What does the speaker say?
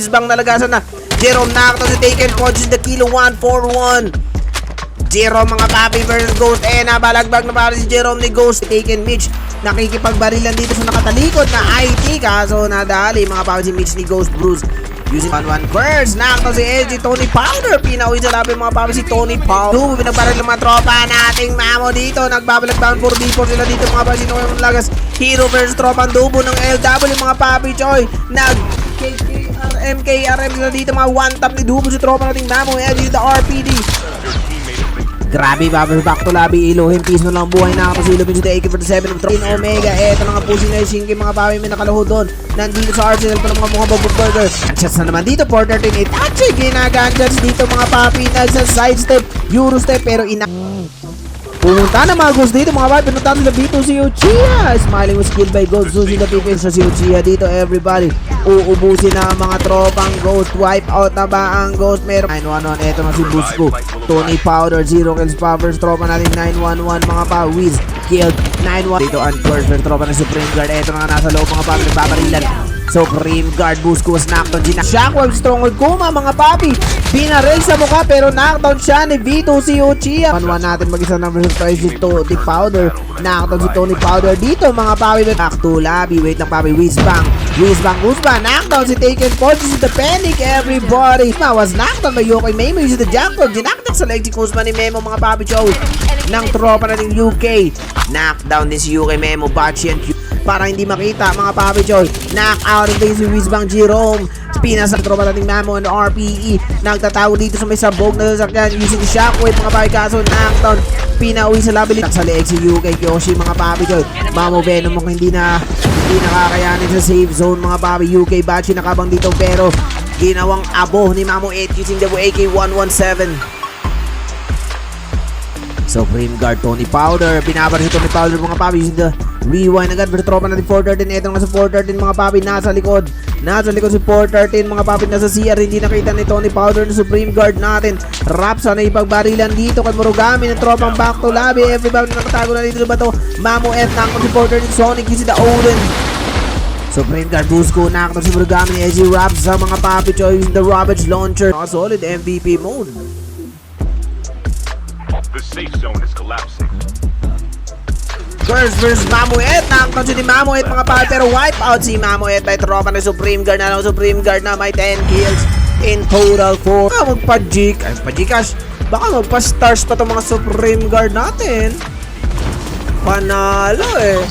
Bang nalagasan na. Jerome nakakita si Taken Punches the kilo 141. Jerome mga papi versus Ghost. Nabalagbag na para si Jerome ni Ghost. Taken Mitch nakikipagbarilan dito sa nakatalikod na IT. Kaso nadali mga papi si Mitch ni Ghost Bruce. Using 1-1 burst. Nakakita si LG Tony Powder. Pinauwi sa labi mga papi si Tony Powder. Pinagbaril ng mga tropa nating mamo dito. Nagbabalagbagan 4v4 sila dito mga papi. Sino yung lagas? Hero versus tropa dubo ng LW mga papi Choy. MKRM sila dito mga one tap ni Dubo si tropa nating mamo. LG the RPD. Grabe, back to lobby, Elohim, peace na lang buhay na ako si Elohim sa AK-47 of Trin Omega. Eto na nga po si Shinki, mga papi, may nakaluhod doon. Nandito sa Arsenal pa ng mga mukhang burger. Shots na naman dito, Porter 10-8. Actually, ginaganjans dito mga papi, nagsa sidestep, Eurostep, pero pumunta na mga Ghost dito mga papi, pinunta nila dito si Uchiha. Smiling with skill by Ghost, susi na pipin sa si Uchiha dito, everybody. Uubusin na ang mga tropang Ghost, wipe out na ba ang Ghost? Meron 911, eto na si Busco. Tony Powder, 0 kills pa first tropa natin 911 mga pa, Wiz, killed 9-1. Dito uncursed first tropa na Supreme Guard, eto na nga nasa loob mga papi, nagbabarilan. Supreme Guard, Busco was knocked down. Shockwave, Stronghold, Kuma mga papi. Binaril sa mukha pero knockdown siya ni Vito si Uchiha. 1-1 natin mag-isa ng versus try si Tony Powder. Knockdown si Tony Powder dito mga papi. Back to lobby, wait lang papi, Wizbang, knockdown si Taken Punches, the panic everybody. Now was knockdown by Yokoy Memo using the jackpot. Dinakdak sa leg si Kuzma ni Memo mga papi Chow. Ng tropa na ng UK. Knockdown din si UK Memo, Bachi and Q. Para hindi makita mga papi Choy. Knockout din si Wizbang Jerome. Pinas ang tropa nating Mamo and RPE. Nagtatago dito sa may sabog na sasakyan using the Shockwave mga papi. Kaso knockdown. Pinauwi sa labi. Sa leeg si UK Kyoshi mga papi Choy. Mamo Venom mukhang hindi nakakayanin sa safe zone mga papi. UK Bachi nakabang dito pero ginawang abo ni Mamo 8 using the AK-117. Supreme Guard, Tony Powder. Binabarin si Tony Powder mga papi using the rewind agad. Pero tropa natin 413. Ito nga sa 413 mga papi. Nasa likod si 413 mga papi. Nasa CR. Hindi nakita ni Tony Powder na Supreme Guard natin. Rapsa na ipagbarilan dito kay Murugami ng tropang back to lobby. Everybody na nakatago na dito sa bato. Mamo F nakot si 413. Sonic using the Odin. Supreme Guard, Busco nakot si Murugami ni LG Rapsa mga papi. Choy using the Ravage Launcher. Solid MVP mode. The safe zone is collapsing. First versus Mamuet. Nakakot si Mamuet mga papi pero wipe out si Mamuet by tropa na Supreme Guard na lang. Supreme Guard na may 10 kills in total 4. Magpa-Gcash. Baka magpa-stars pa itong mga Supreme Guard natin. Panalo eh.